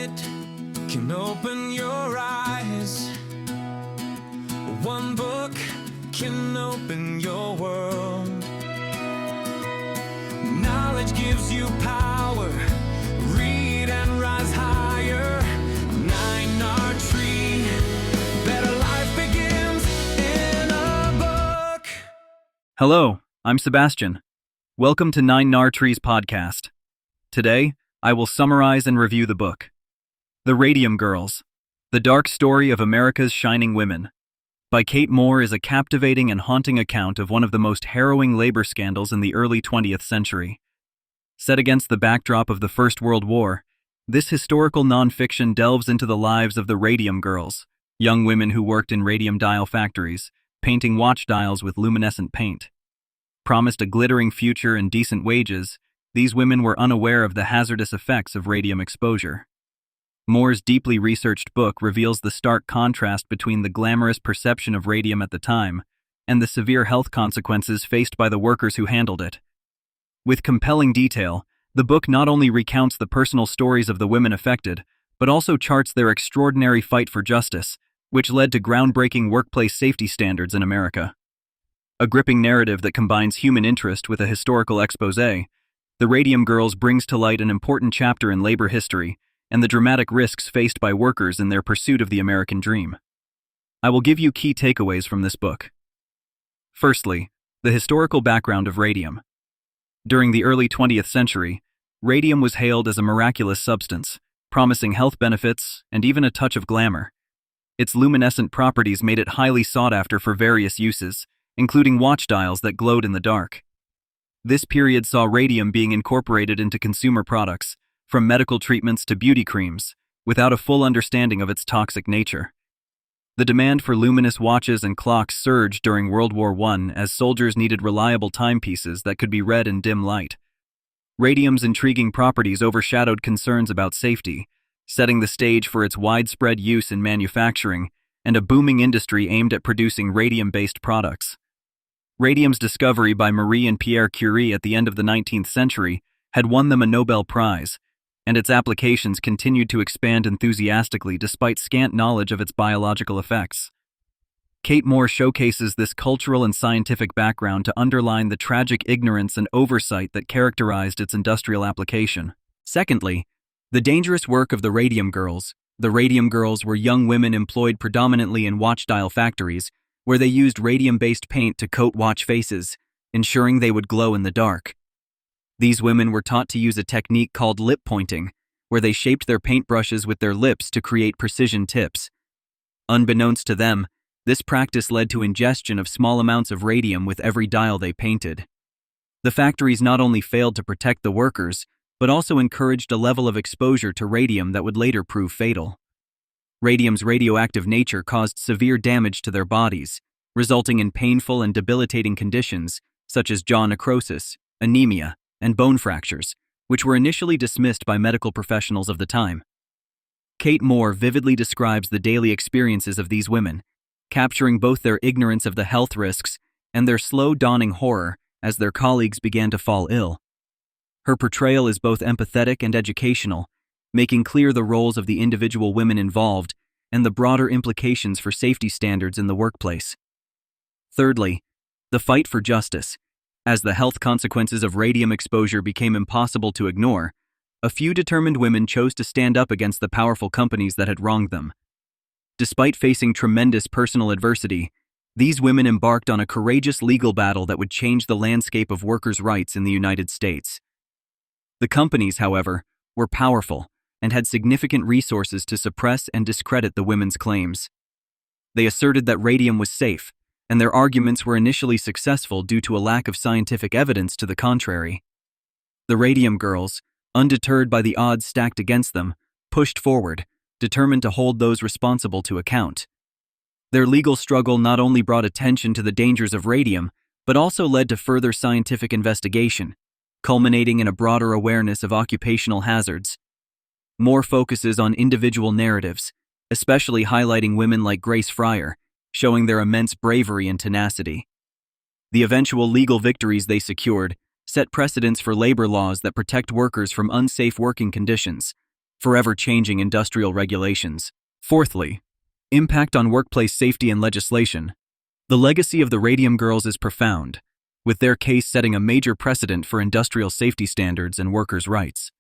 minute can open your eyes. One book can open your world. Knowledge gives you power. Read and rise higher. 9R Tree. Better life begins in a book. Hello, I'm Sebastian. Welcome to 9R Tree's podcast. Today, I will summarize and review the book, The Radium Girls, The Dark Story of America's Shining Women, by Kate Moore is a captivating and haunting account of one of the most harrowing labor scandals in the early 20th century. Set against the backdrop of the First World War, this historical nonfiction delves into the lives of the Radium Girls, young women who worked in radium dial factories, painting watch dials with luminescent paint. Promised a glittering future and decent wages, these women were unaware of the hazardous effects of radium exposure. Moore's deeply researched book reveals the stark contrast between the glamorous perception of radium at the time and the severe health consequences faced by the workers who handled it. With compelling detail, the book not only recounts the personal stories of the women affected, but also charts their extraordinary fight for justice, which led to groundbreaking workplace safety standards in America. A gripping narrative that combines human interest with a historical exposé, The Radium Girls brings to light an important chapter in labor history and the dramatic risks faced by workers in their pursuit of the American dream. I will give you key takeaways from this book. Firstly, the historical background of radium. During the early 20th century, radium was hailed as a miraculous substance, promising health benefits and even a touch of glamour. Its luminescent properties made it highly sought after for various uses, including watch dials that glowed in the dark. This period saw radium being incorporated into consumer products, from medical treatments to beauty creams, without a full understanding of its toxic nature. The demand for luminous watches and clocks surged during World War I as soldiers needed reliable timepieces that could be read in dim light. Radium's intriguing properties overshadowed concerns about safety, setting the stage for its widespread use in manufacturing and a booming industry aimed at producing radium-based products. Radium's discovery by Marie and Pierre Curie at the end of the 19th century had won them a Nobel Prize, and its applications continued to expand enthusiastically despite scant knowledge of its biological effects. Kate Moore showcases this cultural and scientific background to underline the tragic ignorance and oversight that characterized its industrial application. Secondly, the dangerous work of the Radium Girls. The Radium Girls were young women employed predominantly in watch dial factories, where they used radium-based paint to coat watch faces, ensuring they would glow in the dark. These women were taught to use a technique called lip pointing, where they shaped their paintbrushes with their lips to create precision tips. Unbeknownst to them, this practice led to ingestion of small amounts of radium with every dial they painted. The factories not only failed to protect the workers, but also encouraged a level of exposure to radium that would later prove fatal. Radium's radioactive nature caused severe damage to their bodies, resulting in painful and debilitating conditions such as jaw necrosis, anemia, and bone fractures, which were initially dismissed by medical professionals of the time. Kate Moore vividly describes the daily experiences of these women, capturing both their ignorance of the health risks and their slow dawning horror as their colleagues began to fall ill. Her portrayal is both empathetic and educational, making clear the roles of the individual women involved and the broader implications for safety standards in the workplace. Thirdly, the fight for justice. As the health consequences of radium exposure became impossible to ignore, a few determined women chose to stand up against the powerful companies that had wronged them. Despite facing tremendous personal adversity, these women embarked on a courageous legal battle that would change the landscape of workers' rights in the United States. The companies, however, were powerful and had significant resources to suppress and discredit the women's claims. They asserted that radium was safe, and their arguments were initially successful due to a lack of scientific evidence to the contrary. The Radium Girls, undeterred by the odds stacked against them, pushed forward, determined to hold those responsible to account. Their legal struggle not only brought attention to the dangers of radium, but also led to further scientific investigation, culminating in a broader awareness of occupational hazards. Moore focuses on individual narratives, especially highlighting women like Grace Fryer, showing their immense bravery and tenacity. The eventual legal victories they secured set precedents for labor laws that protect workers from unsafe working conditions, forever changing industrial regulations. Fourthly, impact on workplace safety and legislation. The legacy of the Radium Girls is profound, with their case setting a major precedent for industrial safety standards and workers' rights.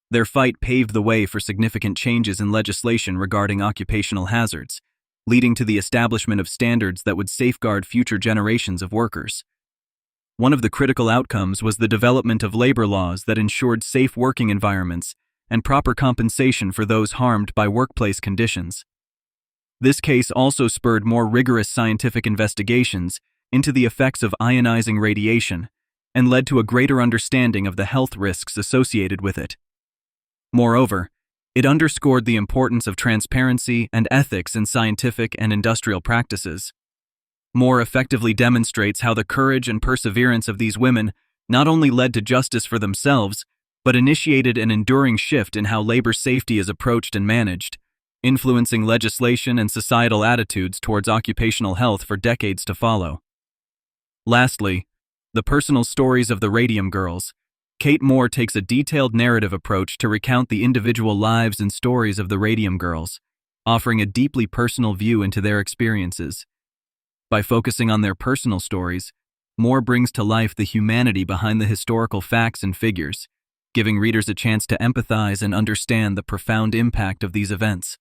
Their fight paved the way for significant changes in legislation regarding occupational hazards, leading to the establishment of standards that would safeguard future generations of workers. One of the critical outcomes was the development of labor laws that ensured safe working environments and proper compensation for those harmed by workplace conditions. This case also spurred more rigorous scientific investigations into the effects of ionizing radiation and led to a greater understanding of the health risks associated with it. Moreover, it underscored the importance of transparency and ethics in scientific and industrial practices. More effectively demonstrates how the courage and perseverance of these women not only led to justice for themselves, but initiated an enduring shift in how labor safety is approached and managed, influencing legislation and societal attitudes towards occupational health for decades to follow. Lastly, the personal stories of the Radium Girls. Kate Moore takes a detailed narrative approach to recount the individual lives and stories of the Radium Girls, offering a deeply personal view into their experiences. By focusing on their personal stories, Moore brings to life the humanity behind the historical facts and figures, giving readers a chance to empathize and understand the profound impact of these events.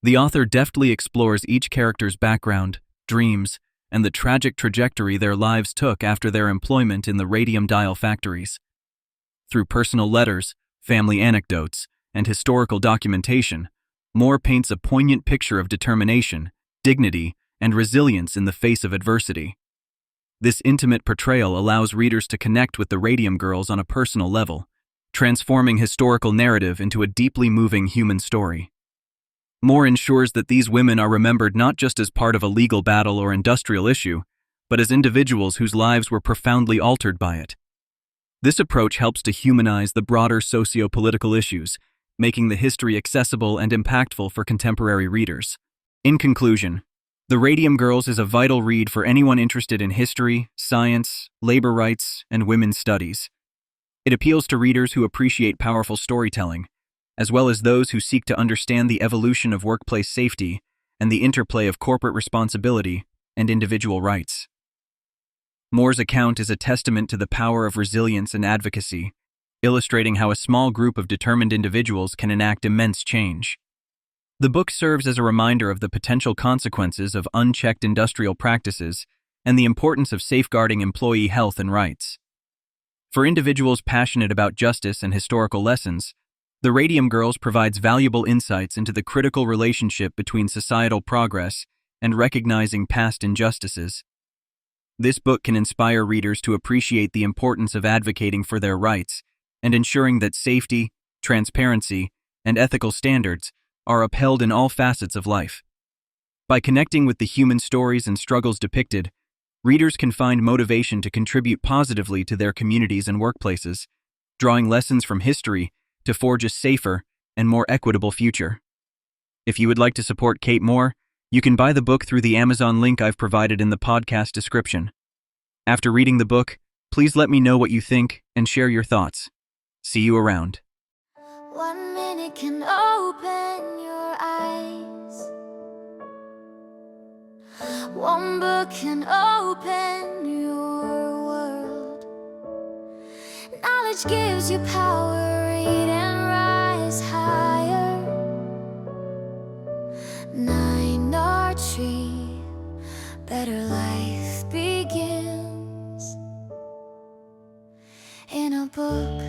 The author deftly explores each character's background, dreams, and the tragic trajectory their lives took after their employment in the radium dial factories. Through personal letters, family anecdotes, and historical documentation, Moore paints a poignant picture of determination, dignity, and resilience in the face of adversity. This intimate portrayal allows readers to connect with the Radium Girls on a personal level, transforming historical narrative into a deeply moving human story. Moore ensures that these women are remembered not just as part of a legal battle or industrial issue, but as individuals whose lives were profoundly altered by it. This approach helps to humanize the broader socio-political issues, making the history accessible and impactful for contemporary readers. In conclusion, The Radium Girls is a vital read for anyone interested in history, science, labor rights, and women's studies. It appeals to readers who appreciate powerful storytelling, as well as those who seek to understand the evolution of workplace safety and the interplay of corporate responsibility and individual rights. Moore's account is a testament to the power of resilience and advocacy, illustrating how a small group of determined individuals can enact immense change. The book serves as a reminder of the potential consequences of unchecked industrial practices and the importance of safeguarding employee health and rights. For individuals passionate about justice and historical lessons, The Radium Girls provides valuable insights into the critical relationship between societal progress and recognizing past injustices. This book can inspire readers to appreciate the importance of advocating for their rights and ensuring that safety, transparency, and ethical standards are upheld in all facets of life. By connecting with the human stories and struggles depicted, readers can find motivation to contribute positively to their communities and workplaces, drawing lessons from history to forge a safer and more equitable future. If you would like to support Kate Moore, you can buy the book through the Amazon link I've provided in the podcast description. After reading the book, please let me know what you think and share your thoughts. See you around. 1 minute can open your eyes. One book can open your world. Knowledge gives you power, read and rise higher. 9 Tree, better life begins in a book.